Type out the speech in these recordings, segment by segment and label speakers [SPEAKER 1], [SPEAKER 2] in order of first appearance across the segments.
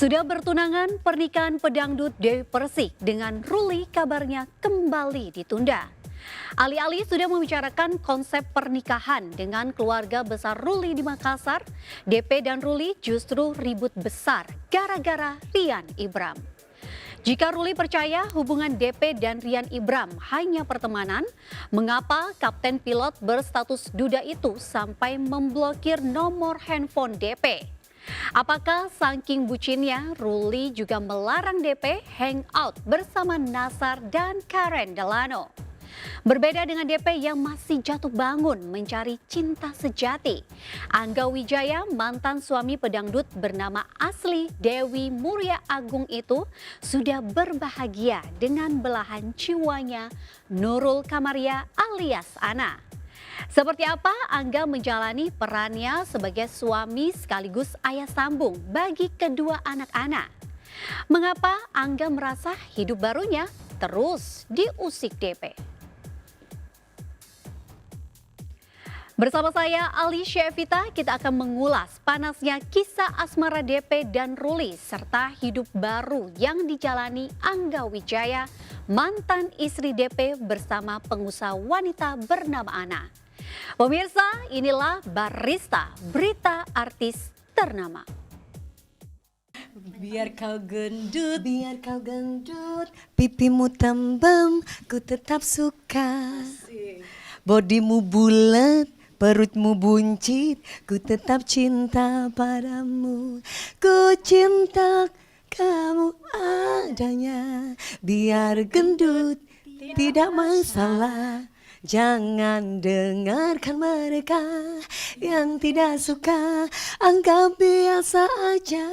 [SPEAKER 1] Sudah bertunangan, pernikahan pedangdut Dewi Persik dengan Ruli kabarnya kembali ditunda. Alih-alih sudah membicarakan konsep pernikahan dengan keluarga besar Ruli di Makassar, DP dan Ruli justru ribut besar gara-gara Rian Ibram. Jika Ruli percaya hubungan DP dan Rian Ibram hanya pertemanan, mengapa kapten pilot berstatus duda itu sampai memblokir nomor handphone DP? Apakah saking bucinnya, Ruli juga melarang DP hangout bersama Nasar dan Karen Delano? Berbeda dengan DP yang masih jatuh bangun mencari cinta sejati, Angga Wijaya, mantan suami pedangdut bernama asli Dewi Muria Agung itu sudah berbahagia dengan belahan jiwanya Nurul Kamaria alias Ana. Seperti apa Angga menjalani perannya sebagai suami sekaligus ayah sambung bagi kedua anak-anak? Mengapa Angga merasa hidup barunya terus diusik DP? Bersama saya Alicia Evita, kita akan mengulas panasnya kisah asmara DP dan Ruli serta hidup baru yang dijalani Angga Wijaya, mantan istri DP bersama pengusaha wanita bernama Ana. Pemirsa, inilah Barista, berita artis ternama.
[SPEAKER 2] Biar kau gendut, pipimu tembem, ku tetap suka. Bodimu bulat, perutmu buncit, ku tetap cinta padamu. Ku cinta kamu adanya, biar gendut tidak masalah. Jangan dengarkan mereka yang tidak suka, anggap biasa aja.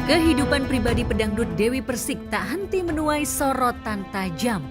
[SPEAKER 3] Kehidupan pribadi pedangdut Dewi Persik tak henti menuai sorotan tajam.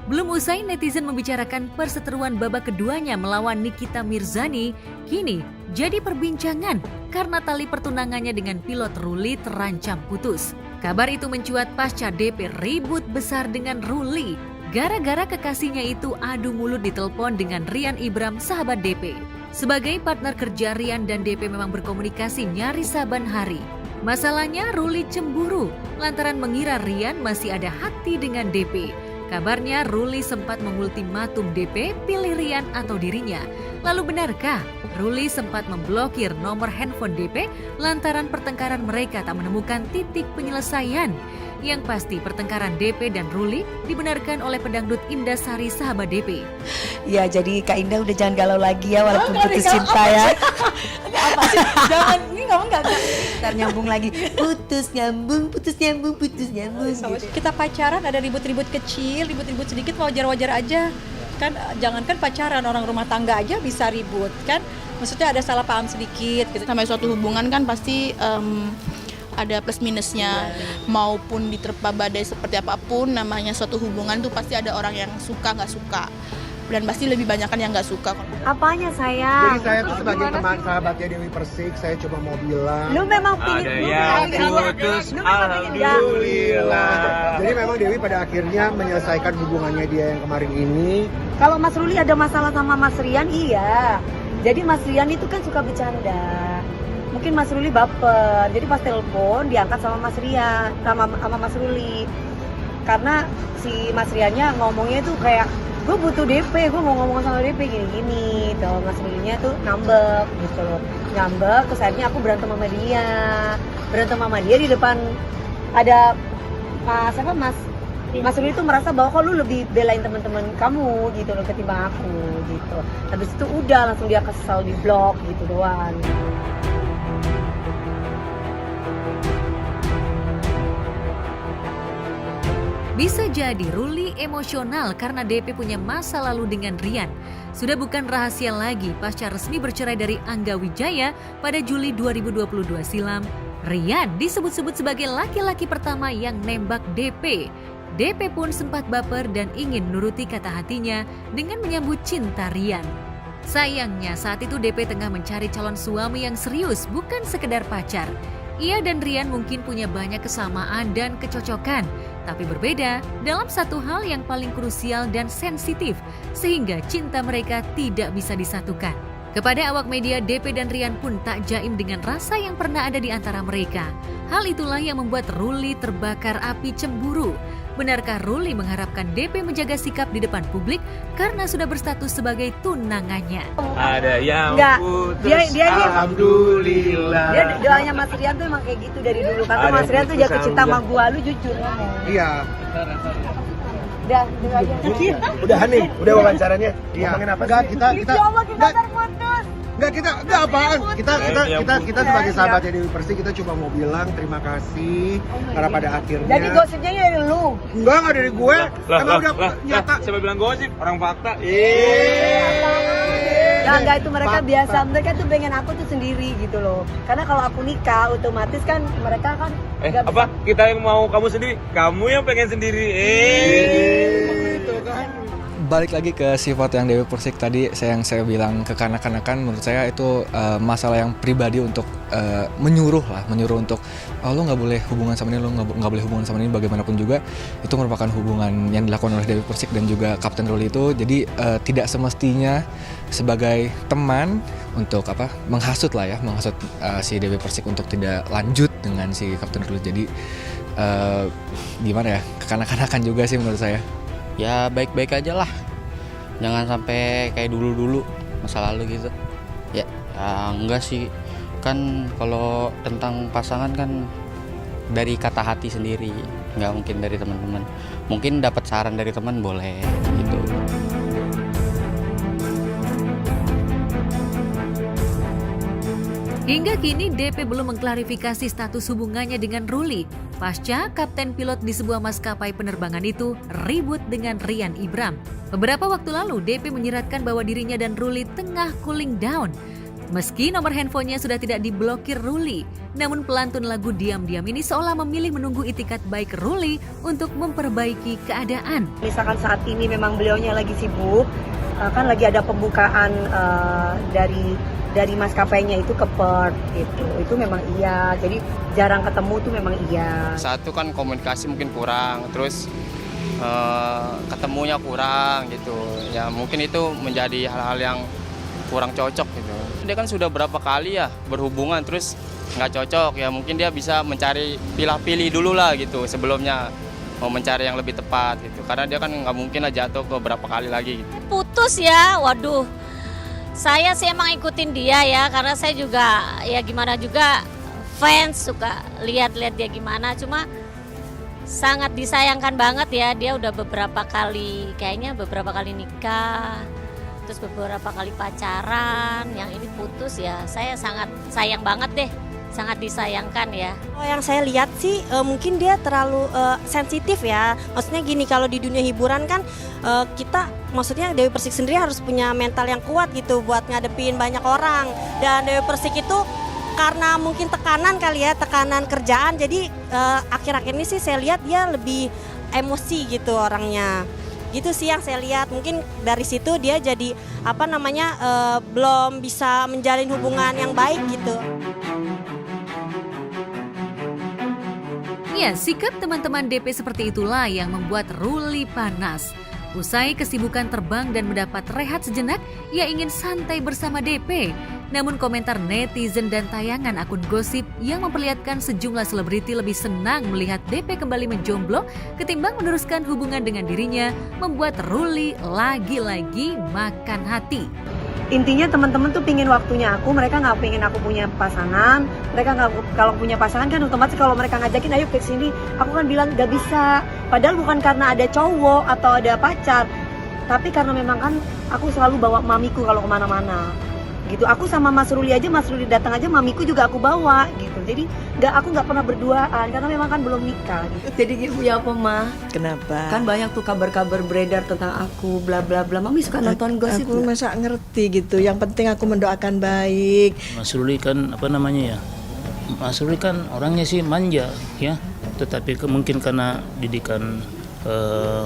[SPEAKER 3] Belum usai netizen membicarakan perseteruan babak keduanya melawan Nikita Mirzani, kini jadi perbincangan karena tali pertunangannya dengan pilot Ruli terancam putus. Kabar itu mencuat pasca DP ribut besar dengan Ruli gara-gara kekasihnya itu adu mulut ditelepon dengan Rian Ibram, sahabat DP. Sebagai partner kerja, Rian dan DP memang berkomunikasi nyaris saban hari. Masalahnya Ruli cemburu lantaran mengira Rian masih ada hati dengan DP. Kabarnya Ruli sempat mengultimatum DP pilih Rian atau dirinya. Lalu benarkah Ruli sempat memblokir nomor handphone DP lantaran pertengkaran mereka tak menemukan titik penyelesaian? Yang pasti pertengkaran DP dan Ruli dibenarkan oleh pedangdut Indah Sari, sahabat DP.
[SPEAKER 2] Ya, jadi Kak Indah udah jangan galau lagi ya walaupun putus cinta ya. Apa sih? Jangan, ini ngomong nggak? Ntar nyambung lagi. Putus nyambung. Gitu.
[SPEAKER 4] Kita pacaran ada ribut-ribut kecil, ribut-ribut sedikit wajar-wajar aja. Kan jangankan pacaran, orang rumah tangga aja bisa ribut kan. Maksudnya ada salah paham sedikit gitu.
[SPEAKER 5] Sampai suatu hubungan kan pasti ada plus minusnya, maupun diterpa badai seperti apapun, namanya suatu hubungan tuh pasti ada orang yang suka nggak suka, dan pasti lebih banyak kan yang nggak suka.
[SPEAKER 6] Apanya sayang?
[SPEAKER 7] Jadi saya tuh sebagai teman sahabatnya Dewi Persik, saya coba mau bilang
[SPEAKER 6] Lu memang pilih
[SPEAKER 7] ada yang putus, alhamdulillah. Jadi memang Dewi pada akhirnya menyelesaikan hubungannya dia yang kemarin ini.
[SPEAKER 6] Kalau Mas Ruli ada masalah sama Mas Rian, iya. Jadi Mas Rian itu kan suka bercanda. Mungkin Mas Ruli baper, jadi pas telepon diangkat sama Mas Rian, sama Mas Ruli. Karena si Mas Riannya ngomongnya tuh kayak, gue butuh DP, gue mau ngomong sama DP gini-gini. Tuh Mas Rulinya tuh ngambek gitu loh. Ngambek, terus akhirnya aku berantem sama dia. Berantem sama dia di depan ada Mas Ruli tuh merasa bahwa kok lu lebih belain teman-teman kamu gitu loh ketimbang aku gitu. Habis itu udah langsung dia kesel, di blok gitu doang.
[SPEAKER 3] Bisa jadi Ruli emosional karena DP punya masa lalu dengan Rian. Sudah bukan rahasia lagi pasca resmi bercerai dari Angga Wijaya pada Juli 2022 silam. Rian disebut-sebut sebagai laki-laki pertama yang nembak DP. DP pun sempat baper dan ingin nuruti kata hatinya dengan menyambut cinta Rian. Sayangnya saat itu DP tengah mencari calon suami yang serius, bukan sekedar pacar. Ia dan Rian mungkin punya banyak kesamaan dan kecocokan, tapi berbeda dalam satu hal yang paling krusial dan sensitif, sehingga cinta mereka tidak bisa disatukan. Kepada awak media, DP dan Rian pun tak jaim dengan rasa yang pernah ada di antara mereka. Hal itulah yang membuat Ruli terbakar api cemburu. Benarkah Ruli mengharapkan DP menjaga sikap di depan publik karena sudah berstatus sebagai tunangannya?
[SPEAKER 8] Ada yang
[SPEAKER 6] Enggak,
[SPEAKER 8] putus,
[SPEAKER 6] dia
[SPEAKER 8] alhamdulillah.
[SPEAKER 6] Dia doanya Mas Rian tuh emang kayak gitu dari dulu. Kata
[SPEAKER 8] Ada
[SPEAKER 6] Mas Rian tuh
[SPEAKER 8] putus,
[SPEAKER 6] jatuh cinta sama
[SPEAKER 8] alhamdulillah.
[SPEAKER 6] gua, lu jujur ngomong.
[SPEAKER 7] Iya.
[SPEAKER 6] Udah, dengar aja.
[SPEAKER 7] Udah nih, udah wawancaranya. Ngomongin apa sih? Kita
[SPEAKER 6] Ya Allah, kita terputus.
[SPEAKER 7] enggak apaan. Kita sebagai sahabatnya Dewi Persik, kita cuma mau bilang terima kasih karena pada akhirnya.
[SPEAKER 6] Jadi gosipnya ya dari lu.
[SPEAKER 7] Enggak dari gue. Emang udah nyata.
[SPEAKER 8] Siapa bilang gosip? Orang fakta.
[SPEAKER 6] Ya enggak, itu mereka biasa. Mereka tuh pengen aku tuh sendiri gitu loh. Karena kalau aku nikah otomatis kan mereka kan nggak bisa.
[SPEAKER 8] Apa? Kita yang mau kamu sendiri, kamu yang pengen sendiri.
[SPEAKER 7] Gitu kan.
[SPEAKER 9] Balik lagi ke sifat yang Dewi Persik tadi, yang saya bilang kekanak-kanakan, menurut saya itu masalah yang pribadi untuk menyuruh untuk lo nggak boleh hubungan sama ini, lo nggak boleh hubungan sama ini, bagaimanapun juga itu merupakan hubungan yang dilakukan oleh Dewi Persik dan juga Kapten Ruli itu. Jadi tidak semestinya sebagai teman untuk menghasut si Dewi Persik untuk tidak lanjut dengan si Kapten Ruli. Jadi gimana ya, kekanak-kanakan juga sih menurut saya.
[SPEAKER 10] Ya baik-baik aja lah, jangan sampai kayak dulu-dulu masa lalu gitu. Ya enggak sih, kan kalau tentang pasangan kan dari kata hati sendiri, nggak mungkin dari teman-teman. Mungkin dapat saran dari teman boleh gitu.
[SPEAKER 3] Hingga kini DP belum mengklarifikasi status hubungannya dengan Ruli pasca kapten pilot di sebuah maskapai penerbangan itu ribut dengan Rian Ibram. Beberapa waktu lalu DP menyiratkan bahwa dirinya dan Ruli tengah cooling down. Meski nomor handphonenya sudah tidak diblokir Ruli, namun pelantun lagu Diam-Diam ini seolah memilih menunggu itikat baik Ruli untuk memperbaiki keadaan.
[SPEAKER 6] Misalkan saat ini memang beliaunya lagi sibuk, kan lagi ada pembukaan dari maskapainya itu ke Perth gitu. Itu memang iya. Jadi jarang ketemu tuh memang iya.
[SPEAKER 10] Satu kan komunikasi mungkin kurang, terus ketemunya kurang gitu. Ya mungkin itu menjadi hal-hal yang kurang cocok gitu. Dia kan sudah berapa kali ya berhubungan terus nggak cocok, ya mungkin dia bisa mencari pilih-pilih dulu lah gitu sebelumnya mau mencari yang lebih tepat gitu. Karena dia kan nggak mungkin lah jatuh ke berapa kali lagi gitu.
[SPEAKER 11] Putus ya, waduh. Saya sih emang ikutin dia ya, karena saya juga ya gimana juga fans, suka lihat-lihat dia gimana. Cuma sangat disayangkan banget ya, dia udah beberapa kali nikah, terus beberapa kali pacaran, yang ini putus ya. Saya sangat sayang banget deh, sangat disayangkan ya.
[SPEAKER 12] Kalau yang saya lihat sih mungkin dia terlalu sensitif ya. Maksudnya gini, kalau di dunia hiburan kan maksudnya Dewi Persik sendiri harus punya mental yang kuat gitu buat ngadepin banyak orang. Dan Dewi Persik itu karena mungkin tekanan kali ya, tekanan kerjaan, jadi akhir-akhir ini sih saya lihat dia lebih emosi gitu orangnya. Gitu sih yang saya lihat, mungkin dari situ dia jadi belum bisa menjalin hubungan yang baik gitu.
[SPEAKER 3] Ya, sikap teman-teman DP seperti itulah yang membuat Ruli panas. Usai kesibukan terbang dan mendapat rehat sejenak, ia ingin santai bersama DP. Namun komentar netizen dan tayangan akun gosip yang memperlihatkan sejumlah selebriti lebih senang melihat DP kembali menjomblo ketimbang meneruskan hubungan dengan dirinya, membuat Ruli lagi-lagi makan hati.
[SPEAKER 6] Intinya teman-teman tuh pingin waktunya aku, mereka nggak pingin aku punya pasangan. Mereka nggak, kalau punya pasangan kan otomatis kalau mereka ngajakin ayo ke sini, aku kan bilang nggak bisa. Padahal bukan karena ada cowok atau ada pacar, tapi karena memang kan aku selalu bawa mamiku kalau kemana-mana. Gitu, aku sama Mas Ruli aja, Mas Ruli datang aja, mamiku juga aku bawa gitu. Jadi aku nggak pernah berduaan karena memang kan belum nikah gitu. Jadi gitu ya apa mah?
[SPEAKER 2] Kenapa?
[SPEAKER 6] Kan banyak tuh kabar-kabar beredar tentang aku, bla bla bla. Mami suka nonton gosip.
[SPEAKER 2] Aku masa ngerti gitu. Yang penting aku mendoakan baik.
[SPEAKER 13] Mas Ruli kan Mas Ruli kan orangnya sih manja ya. Tetapi mungkin karena didikan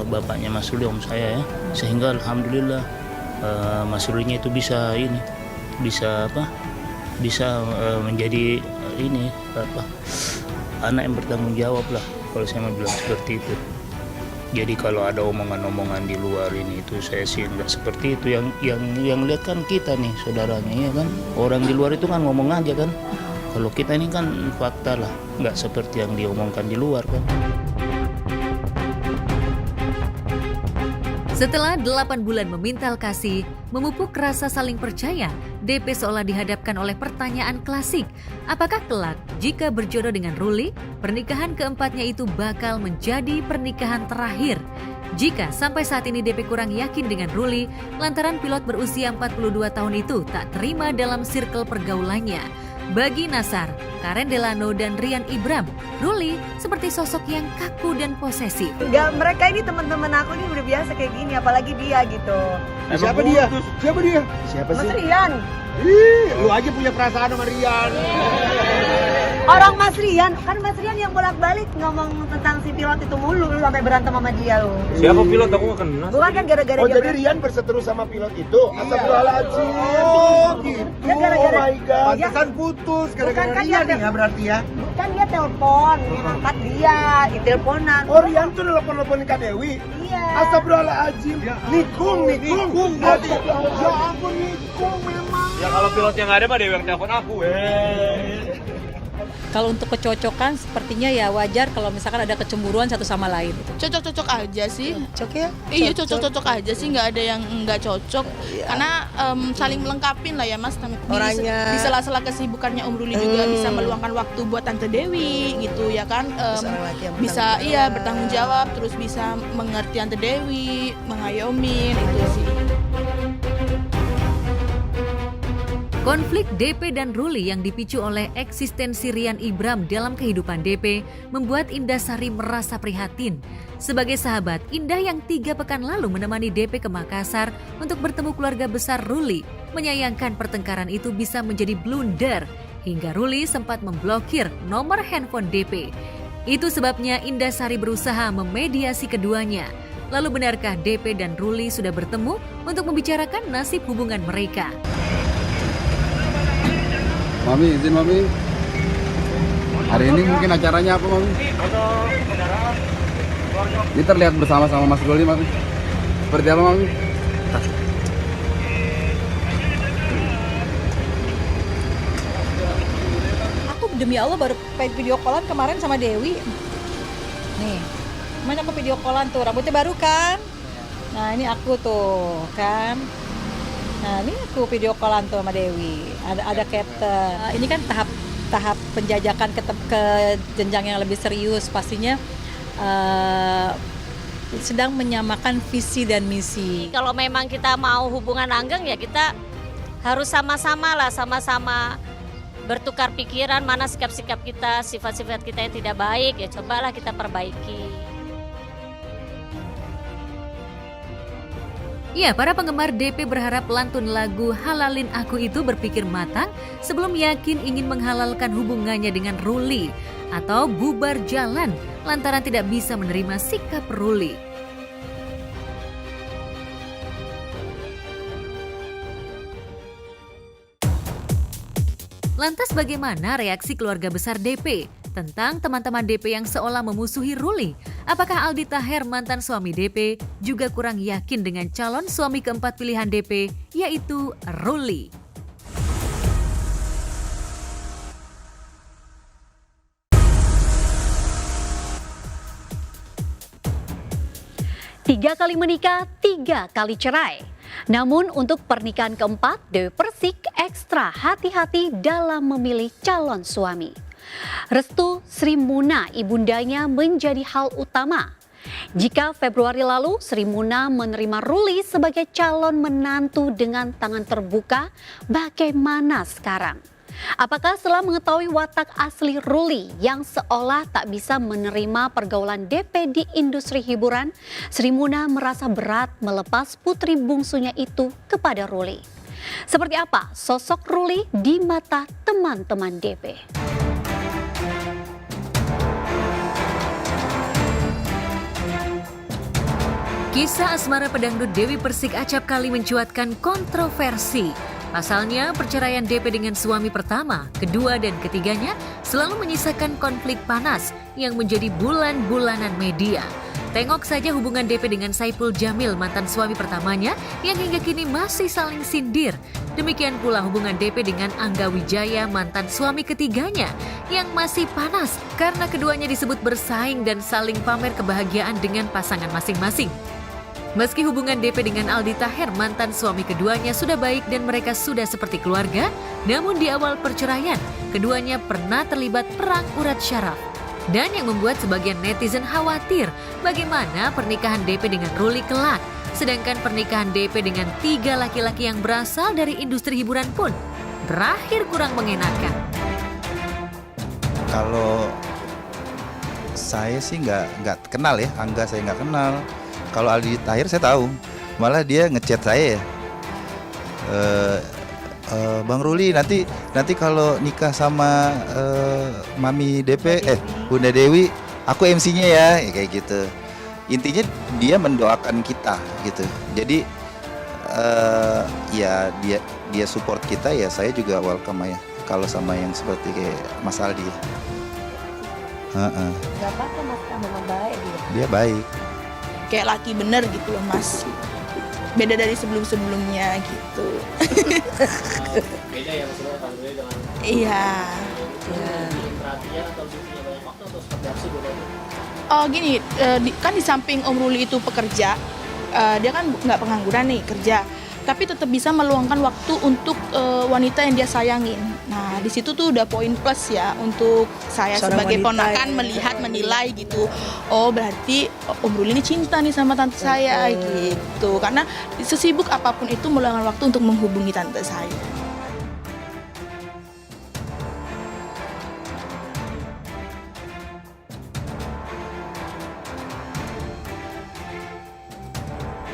[SPEAKER 13] bapaknya Mas Ruli, om saya ya, sehingga alhamdulillah Mas Rulinya itu bisa menjadi anak yang bertanggung jawab lah, kalau saya mau bilang seperti itu. Jadi kalau ada omongan-omongan di luar ini itu saya sih nggak seperti itu. Yang lihat kan kita nih saudaranya, ya kan. Orang di luar itu kan ngomong aja kan. Kalau kita ini kan fakta lah, nggak seperti yang diomongkan di luar kan.
[SPEAKER 3] Setelah 8 bulan memintal kasih, memupuk rasa saling percaya, DP seolah dihadapkan oleh pertanyaan klasik. Apakah kelak jika berjodoh dengan Ruli, pernikahan keempatnya itu bakal menjadi pernikahan terakhir? Jika sampai saat ini DP kurang yakin dengan Ruli, lantaran pilot berusia 42 tahun itu tak terima dalam circle pergaulannya. Bagi Nasar, Karen Delano, dan Rian Ibram, Ruli seperti sosok yang kaku dan posesif.
[SPEAKER 6] Enggak, mereka ini teman-teman aku ini udah biasa kayak gini, apalagi dia gitu.
[SPEAKER 7] Siapa dia? Siapa dia? Siapa
[SPEAKER 6] Mas
[SPEAKER 7] sih?
[SPEAKER 6] Rian.
[SPEAKER 7] Ih, lu aja punya perasaan sama Rian.
[SPEAKER 6] Orang Mas Rian, kan Mas Rian yang bolak-balik ngomong tentang si pilot itu mulu, lu sampai berantem sama dia lu.
[SPEAKER 8] Siapa pilot? Aku nggak kenal.
[SPEAKER 6] Bukan kan gara-gara
[SPEAKER 7] Oh,
[SPEAKER 6] dia
[SPEAKER 7] jadi Rian berseteru sama pilot itu? Astagfirullahaladzim.
[SPEAKER 6] Oh,
[SPEAKER 7] gitu.
[SPEAKER 6] Ya, gara-gara-
[SPEAKER 7] Oh my God.
[SPEAKER 6] Ya.
[SPEAKER 7] Pantesan putus gara-gara
[SPEAKER 6] Bukan kan
[SPEAKER 7] Rian
[SPEAKER 6] dia-
[SPEAKER 7] nih ya berarti ya?
[SPEAKER 6] Kan dia telepon, yang angkat dia, di teleponan.
[SPEAKER 7] Oh, Rian tuh nelpon-nelponin Kak Dewi?
[SPEAKER 6] Iya.
[SPEAKER 7] Astagfirullahaladzim. Nikung. Ya ampun, nikung memang.
[SPEAKER 8] Ya kalau pilotnya nggak ada mah Dewi yang telepon aku.
[SPEAKER 4] Kalau untuk kecocokan sepertinya ya wajar kalau misalkan ada kecemburuan satu sama lain.
[SPEAKER 5] Cocok-cocok aja sih.
[SPEAKER 6] Cocok ya?
[SPEAKER 5] Iya cocok-cocok aja sih, nggak ada yang nggak cocok. Karena saling melengkapin lah ya Mas.
[SPEAKER 6] Orangnya.
[SPEAKER 5] Di sela-sela kesibukannya Om Ruli juga bisa meluangkan waktu buat Tante Dewi gitu ya kan.
[SPEAKER 6] Seorang laki yang
[SPEAKER 5] Bisa
[SPEAKER 6] bertanggung
[SPEAKER 5] iya
[SPEAKER 6] jawab.
[SPEAKER 5] bertanggung jawab, terus bisa mengerti Tante Dewi, mengayomin itu sih.
[SPEAKER 3] Konflik DP dan Ruli yang dipicu oleh eksistensi Rian Ibram dalam kehidupan DP membuat Indah Sari merasa prihatin. Sebagai sahabat, Indah yang 3 pekan lalu menemani DP ke Makassar untuk bertemu keluarga besar Ruli, menyayangkan pertengkaran itu bisa menjadi blunder hingga Ruli sempat memblokir nomor handphone DP. Itu sebabnya Indah Sari berusaha memediasi keduanya. Lalu benarkah DP dan Ruli sudah bertemu untuk membicarakan nasib hubungan mereka?
[SPEAKER 14] Mami, izin Mami. Hari ini mungkin acaranya apa Mami? Ini terlihat bersama-sama Mas Ruli Mami. Seperti apa Mami?
[SPEAKER 4] Aku demi Allah baru video callan kemarin sama Dewi. Nih, mana aku video callan tuh, rambutnya baru kan? Nah ini aku tuh kan. Nah ini aku video callan tuh sama Dewi. Ada captain. Ini kan tahap penjajakan ke jenjang yang lebih serius. Pastinya sedang menyamakan visi dan misi.
[SPEAKER 11] Kalau memang kita mau hubungan langgeng ya kita harus sama-sama bertukar pikiran, mana sikap-sikap kita, sifat-sifat kita yang tidak baik ya cobalah kita perbaiki.
[SPEAKER 3] Ya, para penggemar DP berharap pelantun lagu Halalin Aku itu berpikir matang sebelum yakin ingin menghalalkan hubungannya dengan Ruli atau bubar jalan lantaran tidak bisa menerima sikap Ruli. Lantas bagaimana reaksi keluarga besar DP tentang teman-teman DP yang seolah memusuhi Ruli? Apakah Aldi Taher, mantan suami DP, juga kurang yakin dengan calon suami keempat pilihan DP, yaitu Ruli?
[SPEAKER 1] Tiga kali menikah, 3 kali cerai. Namun untuk pernikahan keempat, Dewi Persik ekstra hati-hati dalam memilih calon suami. Restu Sri Muna ibundanya menjadi hal utama. Jika Februari lalu Sri Muna menerima Ruli sebagai calon menantu dengan tangan terbuka, bagaimana sekarang? Apakah setelah mengetahui watak asli Ruli yang seolah tak bisa menerima pergaulan DP di industri hiburan, Sri Muna merasa berat melepas putri bungsunya itu kepada Ruli? Seperti apa sosok Ruli di mata teman-teman DP?
[SPEAKER 3] Kisah asmara pedangdut Dewi Persik acap kali mencuatkan kontroversi. Pasalnya, perceraian DP dengan suami pertama, kedua, dan ketiganya selalu menyisakan konflik panas yang menjadi bulan-bulanan media. Tengok saja hubungan DP dengan Saipul Jamil, mantan suami pertamanya, yang hingga kini masih saling sindir. Demikian pula hubungan DP dengan Angga Wijaya, mantan suami ketiganya, yang masih panas karena keduanya disebut bersaing dan saling pamer kebahagiaan dengan pasangan masing-masing. Meski hubungan DP dengan Aldi Taher, mantan suami keduanya, sudah baik dan mereka sudah seperti keluarga, namun di awal perceraian, keduanya pernah terlibat perang urat syaraf. Dan yang membuat sebagian netizen khawatir bagaimana pernikahan DP dengan Ruli kelak. Sedangkan pernikahan DP dengan 3 laki-laki yang berasal dari industri hiburan pun berakhir kurang mengenakan.
[SPEAKER 15] Kalau saya sih nggak kenal ya, Angga saya nggak kenal. Kalau Aldi Taher saya tahu, malah dia ngechat saya ya. Bang Ruli nanti kalau nikah sama Mami DP, Bunda Dewi, aku MC-nya ya, kayak gitu. Intinya dia mendoakan kita gitu. Jadi ya dia support kita, ya saya juga welcome ya. Kalau sama yang seperti kayak Mas Aldi.
[SPEAKER 6] Gak apa-apa Mas, memang baik dia.
[SPEAKER 15] Dia baik.
[SPEAKER 5] Kayak laki bener gitu loh Mas. Beda dari sebelum-sebelumnya gitu.
[SPEAKER 8] Beda ya maksudnya Bang Ruli dengan
[SPEAKER 5] Iya.
[SPEAKER 8] perhatian atau punya banyak waktu atau seperti apa sih bedanya?
[SPEAKER 5] Oh gini, kan di samping Om Ruli itu pekerja, dia kan nggak pengangguran nih, kerja. Tapi tetap bisa meluangkan waktu untuk wanita yang dia sayangin. Nah di situ tuh udah poin plus ya untuk saya
[SPEAKER 4] Seorang
[SPEAKER 5] sebagai
[SPEAKER 4] wanita
[SPEAKER 5] ponakan
[SPEAKER 4] ya.
[SPEAKER 5] melihat, menilai gitu. Oh berarti Om Ruli ini cinta nih sama tante saya gitu. Karena sesibuk apapun itu meluangkan waktu untuk menghubungi tante saya.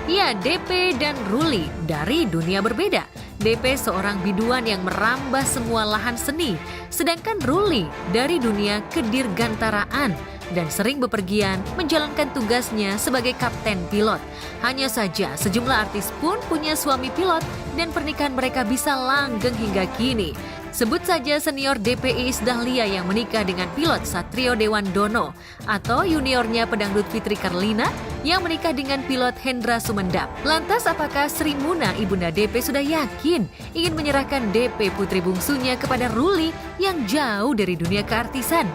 [SPEAKER 3] Ya, DP dan Ruli dari dunia berbeda. DP seorang biduan yang merambah semua lahan seni, sedangkan Ruli dari dunia kedirgantaraan dan sering bepergian menjalankan tugasnya sebagai kapten pilot. Hanya saja sejumlah artis pun punya suami pilot dan pernikahan mereka bisa langgeng hingga kini. Sebut saja senior DP Iis Dahlia yang menikah dengan pilot Satrio Dewandono, atau juniornya pedangdut Fitri Karlina yang menikah dengan pilot Hendra Sumendap. Lantas apakah Sri Muna ibunda DP sudah yakin ingin menyerahkan DP putri bungsunya kepada Ruli yang jauh dari dunia keartisan?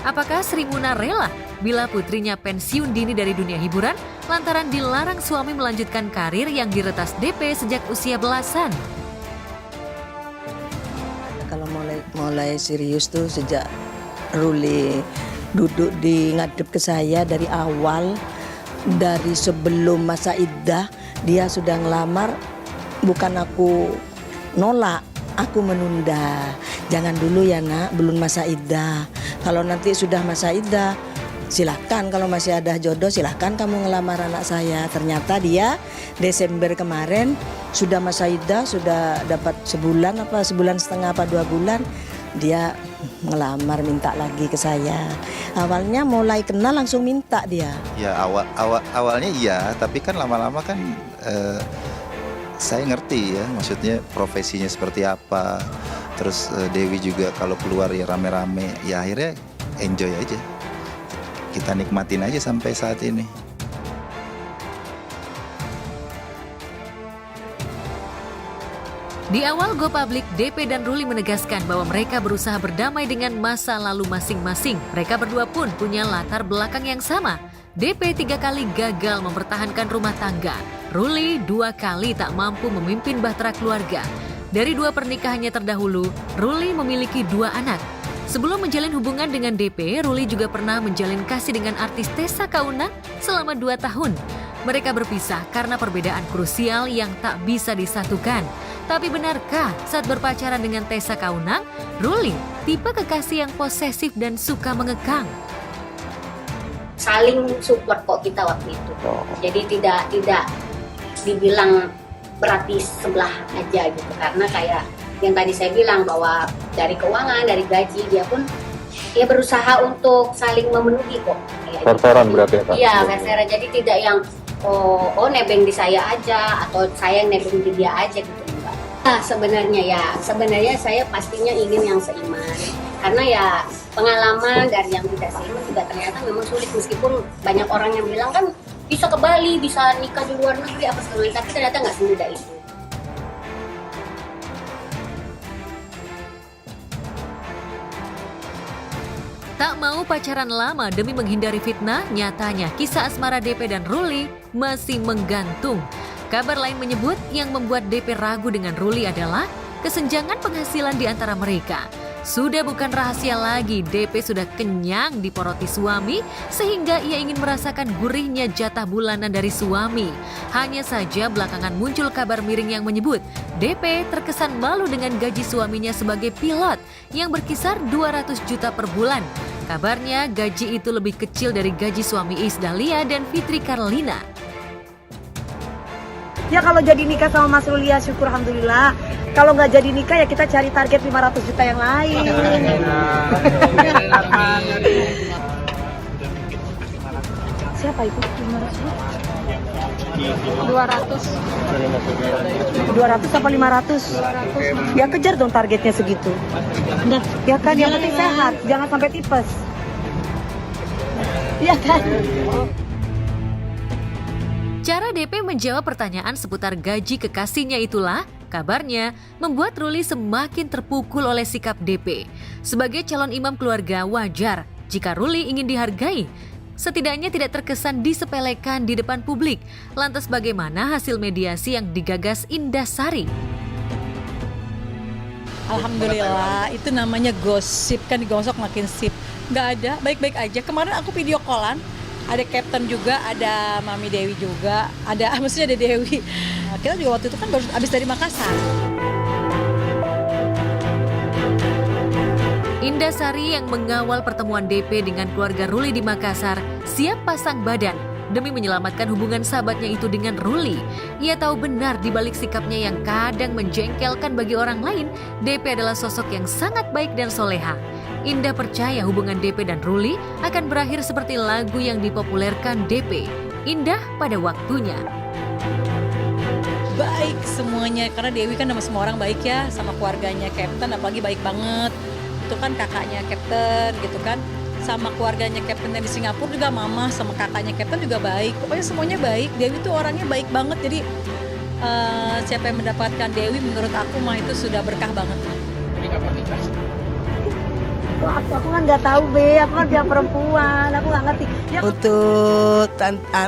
[SPEAKER 3] Apakah Sri Muna rela bila putrinya pensiun dini dari dunia hiburan lantaran dilarang suami melanjutkan karir yang diretas DP sejak usia belasan?
[SPEAKER 16] Kalau mulai serius tuh sejak Ruli duduk di ngadep ke saya dari awal, dari sebelum masa iddah dia sudah ngelamar, bukan aku nolak, aku menunda. Jangan dulu ya nak, belum masa iddah. Kalau nanti sudah masa iddah, silahkan, kalau masih ada jodoh silahkan kamu ngelamar anak saya. Ternyata dia Desember kemarin sudah masa iddah, sudah dapat sebulan setengah apa 2 bulan, dia ngelamar, minta lagi ke saya. Awalnya mulai kenal langsung minta dia.
[SPEAKER 15] Ya awalnya iya, tapi kan lama-lama kan saya ngerti ya, maksudnya profesinya seperti apa. Terus Dewi juga kalau keluar ya rame-rame, ya akhirnya enjoy aja. Kita nikmatin aja sampai saat ini.
[SPEAKER 3] Di awal go public, DP dan Ruli menegaskan bahwa mereka berusaha berdamai dengan masa lalu masing-masing. Mereka berdua pun punya latar belakang yang sama. DP 3 kali gagal mempertahankan rumah tangga. Ruli 2 kali tak mampu memimpin bahtera keluarga. Dari 2 pernikahannya terdahulu, Ruli memiliki 2 anak. Sebelum menjalin hubungan dengan DP, Ruli juga pernah menjalin kasih dengan artis Tessa Kaunang selama 2 tahun. Mereka berpisah karena perbedaan krusial yang tak bisa disatukan. Tapi benarkah saat berpacaran dengan Tessa Kaunang, Ruli tipe kekasih yang posesif dan suka mengekang?
[SPEAKER 17] Saling support kok kita waktu itu. Jadi tidak dibilang berarti sebelah aja gitu. Karena kayak yang tadi saya bilang bahwa dari keuangan, dari gaji, dia pun dia berusaha untuk saling memenuhi kok.
[SPEAKER 14] Fair-fairan berarti ya Pak?
[SPEAKER 17] Iya, fair-fairan. Jadi tidak yang oh nebeng di saya aja atau saya yang nebeng di dia aja gitu. Sebenarnya saya pastinya ingin yang seiman. Karena ya pengalaman dari yang tidak seiman juga ternyata memang sulit, meskipun banyak orang yang bilang kan bisa ke Bali, bisa nikah di luar negeri apa segala macam, tapi ternyata nggak semudah itu.
[SPEAKER 3] Tak mau pacaran lama demi menghindari fitnah, nyatanya kisah asmara DP dan Ruli masih menggantung. Kabar lain menyebut yang membuat DP ragu dengan Ruli adalah kesenjangan penghasilan di antara mereka. Sudah bukan rahasia lagi, DP sudah kenyang diporoti suami sehingga ia ingin merasakan gurihnya jatah bulanan dari suami. Hanya saja belakangan muncul kabar miring yang menyebut DP terkesan malu dengan gaji suaminya sebagai pilot yang berkisar 200 juta per bulan. Kabarnya gaji itu lebih kecil dari gaji suami Iis Dahlia dan Fitri Karlina.
[SPEAKER 6] Ya kalau jadi nikah sama Mas Ruli ya syukur alhamdulillah. Kalau nggak jadi nikah ya kita cari target 500 juta yang lain. Siapa itu 500 juta? 200 apa 500? Ya kejar dong targetnya segitu. Ya kan, yang penting sehat, jangan sampai tipes. Iya kan?
[SPEAKER 3] Cara DP menjawab pertanyaan seputar gaji kekasihnya itulah kabarnya membuat Ruli semakin terpukul oleh sikap DP. Sebagai calon imam keluarga, wajar jika Ruli ingin dihargai. Setidaknya tidak terkesan disepelekan di depan publik. Lantas bagaimana hasil mediasi yang digagas Indah Sari?
[SPEAKER 4] Alhamdulillah, itu namanya gosip, kan digosok makin sip. Nggak ada, baik-baik aja. Kemarin aku video callan, ada Captain juga, ada Mami Dewi juga, maksudnya ada Dewi. Nah, kita juga waktu itu kan baru habis dari Makassar.
[SPEAKER 3] Indah Sari yang mengawal pertemuan DP dengan keluarga Ruli di Makassar siap pasang badan demi menyelamatkan hubungan sahabatnya itu dengan Ruli. Ia tahu benar di balik sikapnya yang kadang menjengkelkan bagi orang lain, DP adalah sosok yang sangat baik dan soleha. Indah percaya hubungan DP dan Ruli akan berakhir seperti lagu yang dipopulerkan DP, Indah pada waktunya.
[SPEAKER 4] Baik semuanya, karena Dewi kan sama semua orang baik ya, sama keluarganya Captain apalagi baik banget. Itu kan kakaknya Captain gitu kan, sama keluarganya Captain yang di Singapura juga, mama sama kakaknya Captain juga baik. Pokoknya semuanya baik, Dewi tuh orangnya baik banget. Jadi siapa yang mendapatkan Dewi menurut aku mah itu sudah berkah banget.
[SPEAKER 8] Jadi kapan nikah?
[SPEAKER 6] Aku kan nggak tahu aku kan dia perempuan, aku nggak ngerti. Ya.
[SPEAKER 16] Untuk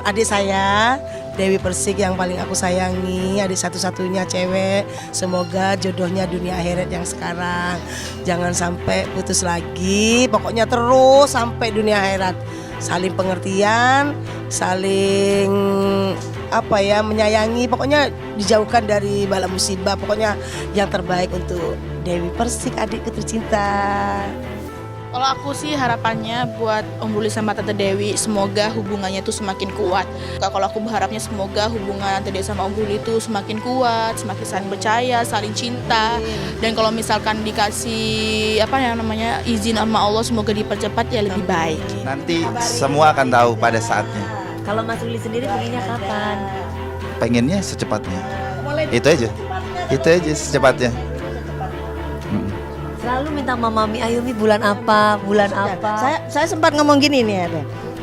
[SPEAKER 16] adik saya Dewi Persik yang paling aku sayangi, adik satu-satunya cewek. Semoga jodohnya dunia akhirat yang sekarang. Jangan sampai putus lagi, pokoknya terus sampai dunia akhirat. Saling pengertian, saling menyayangi, pokoknya dijauhkan dari bala musibah. Pokoknya yang terbaik untuk Dewi Persik, adikku tercinta.
[SPEAKER 5] Kalau aku sih harapannya buat Om Ruli sama Tante Dewi, semoga hubungannya tuh semakin kuat. Kalau aku berharapnya semoga hubungan Tante Dewi sama Om Ruli itu semakin kuat, semakin saling percaya, saling cinta. Dan kalau misalkan dikasih izin sama Allah, semoga dipercepat ya lebih baik.
[SPEAKER 15] Nanti semua akan tahu pada saatnya.
[SPEAKER 2] Kalau Mas Ruli sendiri pengennya kapan?
[SPEAKER 15] Pengennya secepatnya. Itu aja secepatnya.
[SPEAKER 2] Selalu minta Mami Ayumi bulan apa?
[SPEAKER 16] Saya sempat ngomong gini nih,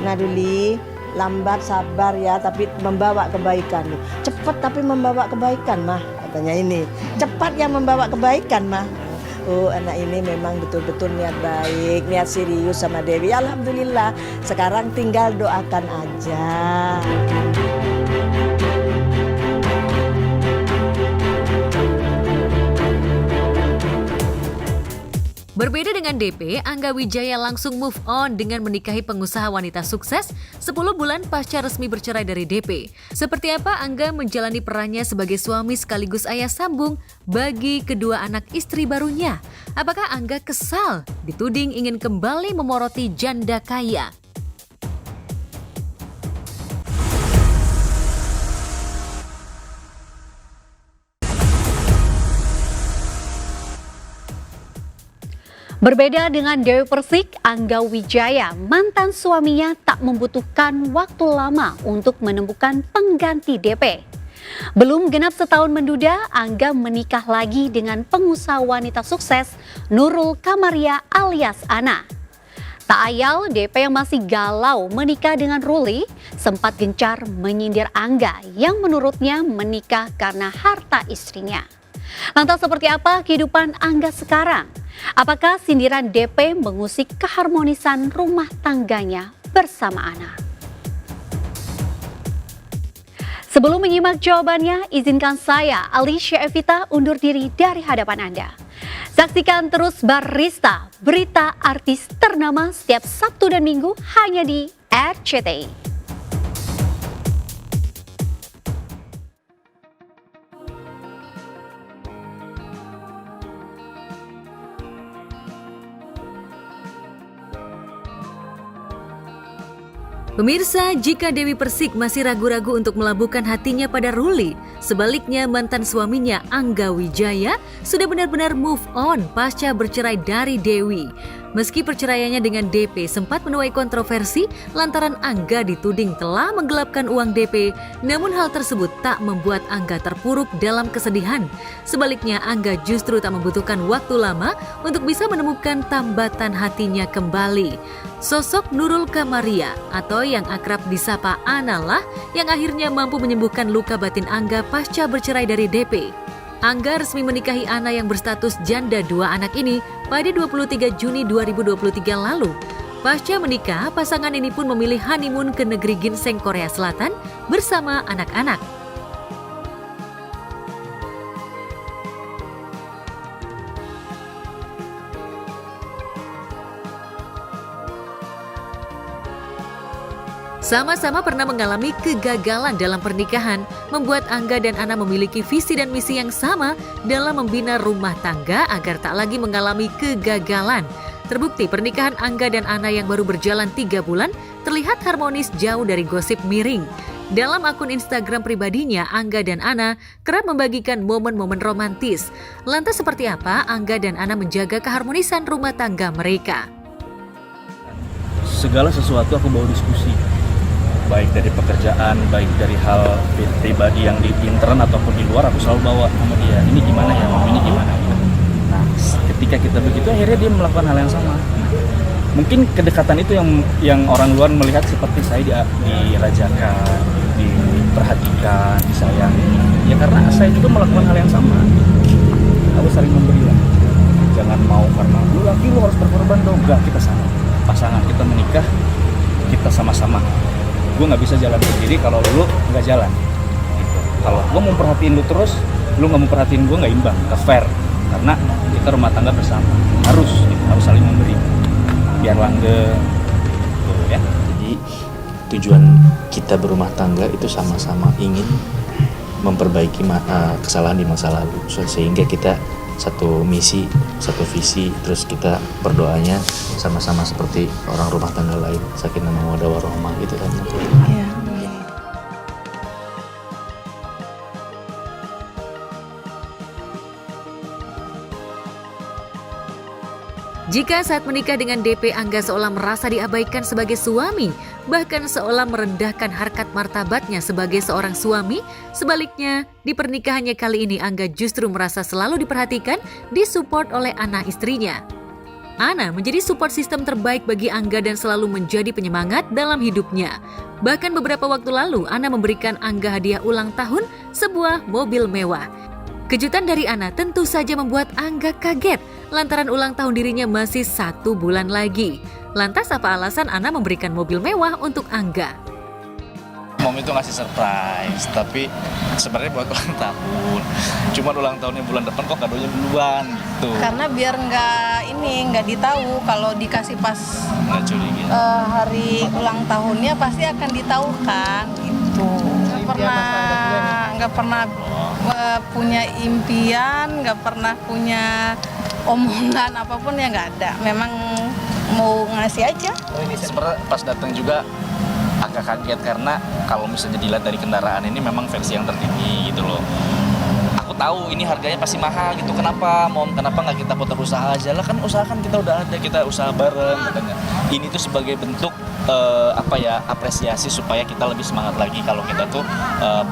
[SPEAKER 16] nah Ruli, lambat sabar ya, tapi membawa kebaikan. Cepat tapi membawa kebaikan mah, katanya ini. Cepat yang membawa kebaikan mah. Oh, anak ini memang betul-betul niat baik, niat serius sama Dewi. Alhamdulillah, sekarang tinggal doakan aja.
[SPEAKER 3] Berbeda dengan DP, Angga Wijaya langsung move on dengan menikahi pengusaha wanita sukses 10 bulan pasca resmi bercerai dari DP. Seperti apa Angga menjalani perannya sebagai suami sekaligus ayah sambung bagi kedua anak istri barunya? Apakah Angga kesal dituding ingin kembali memoroti janda kaya?
[SPEAKER 1] Berbeda dengan Dewi Persik, Angga Wijaya, mantan suaminya tak membutuhkan waktu lama untuk menemukan pengganti DP. Belum genap setahun menduda, Angga menikah lagi dengan pengusaha wanita sukses Nurul Kamaria alias Ana. Tak ayal, DP yang masih galau menikah dengan Ruli sempat gencar menyindir Angga yang menurutnya menikah karena harta istrinya. Lantas seperti apa kehidupan Angga sekarang? Apakah sindiran DP mengusik keharmonisan rumah tangganya bersama Ana? Sebelum menyimak jawabannya, izinkan saya, Alicia Evita, undur diri dari hadapan Anda. Saksikan terus Barista, berita artis ternama setiap Sabtu dan Minggu hanya di RCTI.
[SPEAKER 3] Pemirsa, jika Dewi Persik masih ragu-ragu untuk melabuhkan hatinya pada Ruli, sebaliknya mantan suaminya Angga Wijaya sudah benar-benar move on pasca bercerai dari Dewi. Meski perceraiannya dengan DP sempat menuai kontroversi lantaran Angga dituding telah menggelapkan uang DP, namun hal tersebut tak membuat Angga terpuruk dalam kesedihan. Sebaliknya, Angga justru tak membutuhkan waktu lama untuk bisa menemukan tambatan hatinya kembali. Sosok Nurul Kamaria atau yang akrab disapa Ana lah yang akhirnya mampu menyembuhkan luka batin Angga pasca bercerai dari DP. Angga resmi menikahi Ana yang berstatus janda 2 anak ini pada 23 Juni 2023 lalu. Pasca menikah, pasangan ini pun memilih honeymoon ke negeri ginseng Korea Selatan bersama anak-anak. Sama-sama pernah mengalami kegagalan dalam pernikahan, membuat Angga dan Ana memiliki visi dan misi yang sama dalam membina rumah tangga agar tak lagi mengalami kegagalan. Terbukti pernikahan Angga dan Ana yang baru berjalan 3 bulan terlihat harmonis jauh dari gosip miring. Dalam akun Instagram pribadinya, Angga dan Ana kerap membagikan momen-momen romantis. Lantas seperti apa Angga dan Ana menjaga keharmonisan rumah tangga mereka?
[SPEAKER 18] Segala sesuatu aku bawa diskusi. Baik dari pekerjaan, baik dari hal pribadi yang di internet ataupun di luar, aku selalu bawa sama dia. Ini gimana ya, ini gimana ya. Nah, ketika kita begitu, akhirnya dia melakukan hal yang sama. Mungkin kedekatan itu yang orang luar melihat seperti saya dirajakan, diperhatikan, disayangi. Ya karena saya juga melakukan hal yang sama. Aku sering memberi lah. Jangan mau karena lu laki lu harus berkorban dong. Enggak, kita sama. Pasangan kita menikah, kita sama-sama. Gue nggak bisa jalan sendiri kalau lu nggak jalan gitu. Kalau gue mau perhatiin lu terus, lu nggak mau perhatiin gue, nggak imbang, nggak fair. Karena kita rumah tangga bersama, harus saling memberi biar langgeng gitu, ya.
[SPEAKER 19] Jadi tujuan kita berumah tangga itu sama-sama ingin memperbaiki kesalahan di masa lalu, sehingga kita satu misi, satu visi, terus kita berdoanya sama-sama seperti orang rumah tangga lain, sakinah mawaddah warahmah gitu kan.
[SPEAKER 5] Iya.
[SPEAKER 3] Jika saat menikah dengan DP, Angga seolah merasa diabaikan sebagai suami, bahkan seolah merendahkan harkat martabatnya sebagai seorang suami, sebaliknya, di pernikahannya kali ini Angga justru merasa selalu diperhatikan, disupport oleh anak istrinya. Ana menjadi support sistem terbaik bagi Angga dan selalu menjadi penyemangat dalam hidupnya. Bahkan beberapa waktu lalu, Ana memberikan Angga hadiah ulang tahun, sebuah mobil mewah. Kejutan dari Ana tentu saja membuat Angga kaget, lantaran ulang tahun dirinya masih 1 bulan lagi. Lantas apa alasan Ana memberikan mobil mewah untuk Angga?
[SPEAKER 18] Mom itu ngasih surprise, tapi sebenarnya buat ulang tahun. Cuma ulang tahunnya bulan depan kok kadonya duluan gitu.
[SPEAKER 5] Karena biar nggak ditahu, kalau dikasih pas
[SPEAKER 18] Nggak curiga.
[SPEAKER 5] Hari ulang tahunnya pasti akan ditahu kan gitu. Nggak pernah punya impian, nggak pernah punya omongan apapun ya nggak ada. Memang mau ngasih aja.
[SPEAKER 18] Ini sebenarnya pas datang juga agak kaget karena kalau misalnya dilihat dari kendaraan ini memang versi yang tertinggi gitu loh. Aku tahu ini harganya pasti mahal gitu. Kenapa Mom? Kenapa nggak kita putar usaha aja lah, kan usaha kan kita udah ada, kita usaha bareng katanya. Ini tuh sebagai bentuk apresiasi supaya kita lebih semangat lagi kalau kita tuh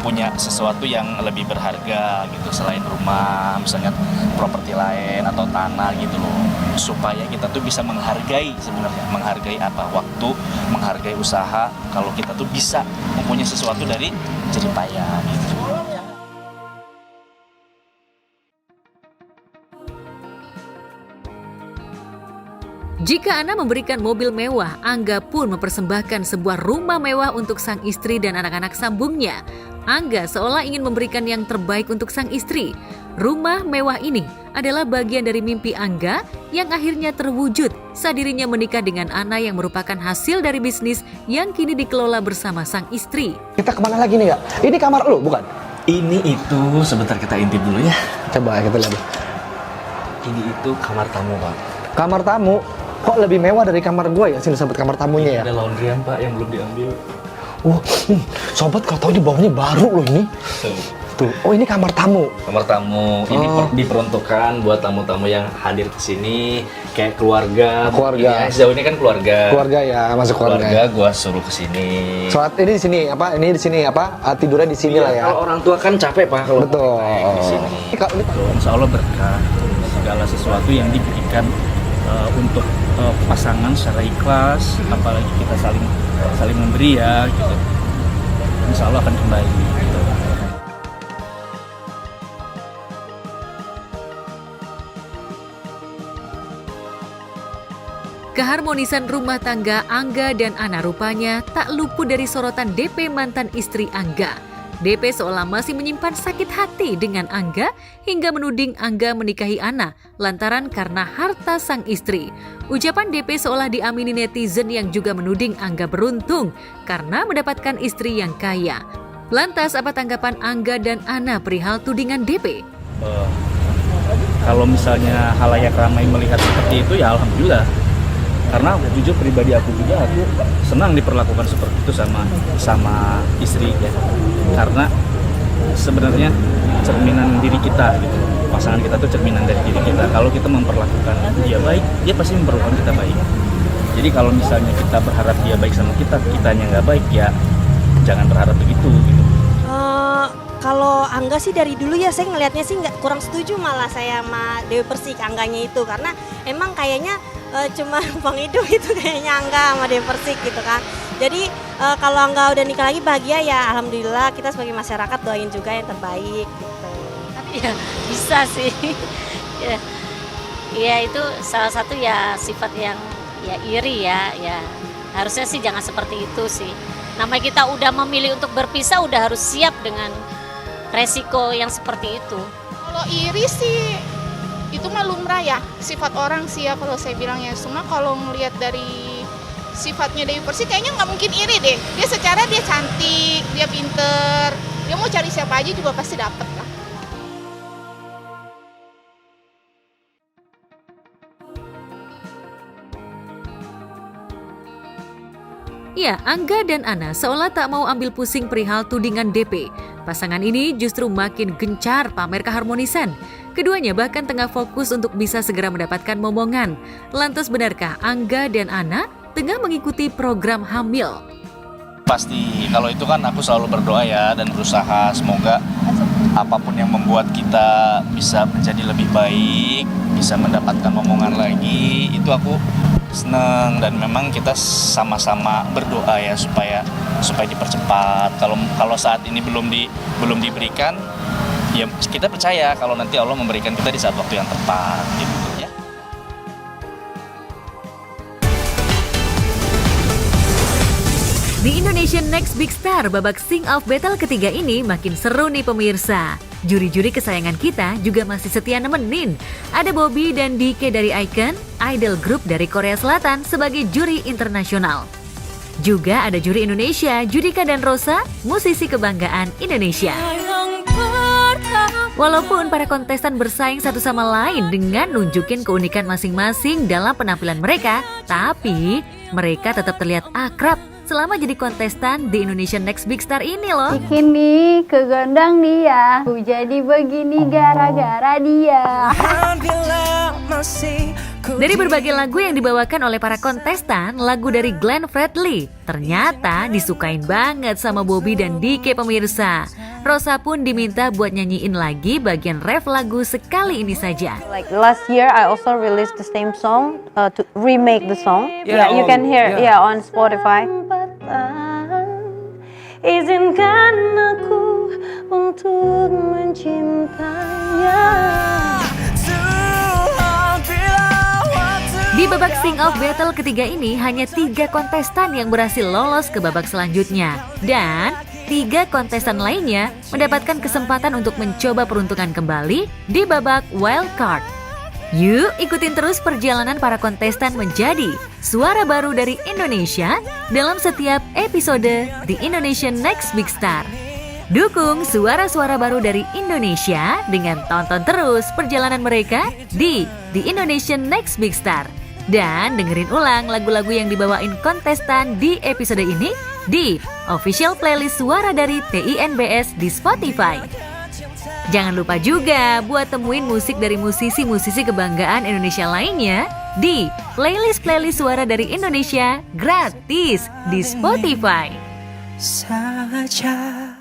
[SPEAKER 18] punya sesuatu yang lebih berharga gitu selain rumah, misalnya properti lain atau tanah gitu loh, supaya kita tuh bisa menghargai sebenarnya, menghargai waktu, menghargai usaha, kalau kita tuh bisa mempunyai sesuatu dari jerih payah gitu.
[SPEAKER 3] Jika Ana memberikan mobil mewah, Angga pun mempersembahkan sebuah rumah mewah untuk sang istri dan anak-anak sambungnya. Angga seolah ingin memberikan yang terbaik untuk sang istri. Rumah mewah ini adalah bagian dari mimpi Angga yang akhirnya terwujud saat dirinya menikah dengan Ana yang merupakan hasil dari bisnis yang kini dikelola bersama sang istri.
[SPEAKER 20] Kita kemana lagi nih, Kak? Ini kamar lu, bukan?
[SPEAKER 18] Ini itu, sebentar kita intip dulu ya.
[SPEAKER 20] Coba kita lihat.
[SPEAKER 18] Ini itu kamar tamu, Pak.
[SPEAKER 20] Kamar tamu? Kok lebih mewah dari kamar gua ya? Sini sobat, kamar tamunya ya.
[SPEAKER 18] Ada laundryan, Pak, yang belum diambil.
[SPEAKER 20] Sobat, kalau tahu di bawahnya baru loh ini. Tuh, oh ini kamar tamu.
[SPEAKER 18] Kamar tamu. Ini diperuntukkan buat tamu-tamu yang hadir ke sini kayak keluarga.
[SPEAKER 20] Keluarga.
[SPEAKER 18] Sejauh ini kan keluarga.
[SPEAKER 20] Keluarga ya, masuk keluarga.
[SPEAKER 18] Keluarga gua suruh ke sini.
[SPEAKER 20] Sholat ini di sini apa? Ini di sini apa? Tidurnya di sini lah ya.
[SPEAKER 18] Kalau orang tua kan capek, Pak, kalau
[SPEAKER 20] betul.
[SPEAKER 18] Di sini. Insya Allah berkah segala sesuatu yang diberikan untuk pasangan secara ikhlas, apalagi kita saling memberi ya gitu. Insya Allah akan kembali gitu.
[SPEAKER 3] Keharmonisan rumah tangga Angga dan Ana rupanya tak luput dari sorotan DP mantan istri Angga. DP seolah masih menyimpan sakit hati dengan Angga hingga menuding Angga menikahi Ana lantaran karena harta sang istri. Ucapan DP seolah diamini netizen yang juga menuding Angga beruntung karena mendapatkan istri yang kaya. Lantas apa tanggapan Angga dan Ana perihal tudingan DP?
[SPEAKER 18] Kalau misalnya halayak ramai melihat seperti itu ya alhamdulillah. Karena jujur pribadi aku juga, aku senang diperlakukan seperti itu sama istri ya. Karena sebenarnya cerminan diri kita gitu. Pasangan kita tuh cerminan dari diri kita. Kalau kita memperlakukan dia baik, dia pasti memperlakukan kita baik. Jadi kalau misalnya kita berharap dia baik sama kita, kitanya nggak baik ya jangan berharap begitu gitu.
[SPEAKER 12] Kalau Angga sih dari dulu ya saya ngelihatnya sih nggak, kurang setuju malah saya sama Dewi Persik Angganya itu, karena emang kayaknya cuma numpang hidup itu kayaknya Angga sama Dewi Persik gitu kan. Jadi kalau Angga udah nikah lagi bahagia ya alhamdulillah, kita sebagai masyarakat doain juga yang terbaik gitu.
[SPEAKER 11] Tapi ya bisa sih. Ya itu salah satu ya sifat yang ya iri ya. Harusnya sih jangan seperti itu sih. Namanya kita udah memilih untuk berpisah udah harus siap dengan resiko yang seperti itu.
[SPEAKER 5] Kalau iri sih itu mah lumrah ya, sifat orang sih ya kalau saya bilang ya. Cuma kalau ngelihat dari sifatnya Dewi Persik kayaknya nggak mungkin iri deh. Dia secara dia cantik, dia pinter, dia mau cari siapa aja juga pasti dapet lah.
[SPEAKER 3] Ya, Angga dan Ana seolah tak mau ambil pusing perihal tudingan DP. Pasangan ini justru makin gencar pamer keharmonisan. Keduanya bahkan tengah fokus untuk bisa segera mendapatkan momongan. Lantas benarkah Angga dan Ana tengah mengikuti program hamil?
[SPEAKER 18] Pasti, kalau itu kan aku selalu berdoa ya dan berusaha semoga apapun yang membuat kita bisa menjadi lebih baik, bisa mendapatkan momongan lagi, itu aku senang dan memang kita sama-sama berdoa ya supaya dipercepat. Kalau saat ini belum diberikan, ya kita percaya kalau nanti Allah memberikan kita di saat waktu yang tepat gitu ya.
[SPEAKER 3] Di Indonesian Next Big Star babak Sing of Battle ketiga ini makin seru nih pemirsa. Juri-juri kesayangan kita juga masih setia nemenin. Ada Bobby dan DK dari Icon, idol group dari Korea Selatan sebagai juri internasional. Juga ada juri Indonesia, Judika dan Rosa, musisi kebanggaan Indonesia. Walaupun para kontestan bersaing satu sama lain dengan nunjukin keunikan masing-masing dalam penampilan mereka, tapi mereka tetap terlihat akrab selama jadi kontestan di Indonesian Next Big Star ini loh.
[SPEAKER 21] Kini kegandang dia, ku jadi begini gara-gara dia.
[SPEAKER 22] Bila masih
[SPEAKER 3] Dari berbagai lagu yang dibawakan oleh para kontestan, lagu dari Glenn Fredly ternyata disukain banget sama Bobby dan Dike pemirsa. Rosa pun diminta buat nyanyiin lagi bagian ref lagu sekali ini saja.
[SPEAKER 9] Like last year, I also released the same song to remake the song. Yeah, you can hear on Spotify. Izinkan aku untuk mencintainya.
[SPEAKER 3] Di babak Sing Off Battle ketiga ini, hanya 3 kontestan yang berhasil lolos ke babak selanjutnya. Dan 3 kontestan lainnya mendapatkan kesempatan untuk mencoba peruntungan kembali di babak wild card. Yuk ikutin terus perjalanan para kontestan menjadi suara baru dari Indonesia dalam setiap episode The Indonesian Next Big Star. Dukung suara-suara baru dari Indonesia dengan tonton terus perjalanan mereka di The Indonesian Next Big Star. Dan dengerin ulang lagu-lagu yang dibawain kontestan di episode ini di official playlist suara dari TINBS di Spotify. Jangan lupa juga buat temuin musik dari musisi-musisi kebanggaan Indonesia lainnya di playlist suara dari Indonesia gratis di Spotify.
[SPEAKER 2] Saja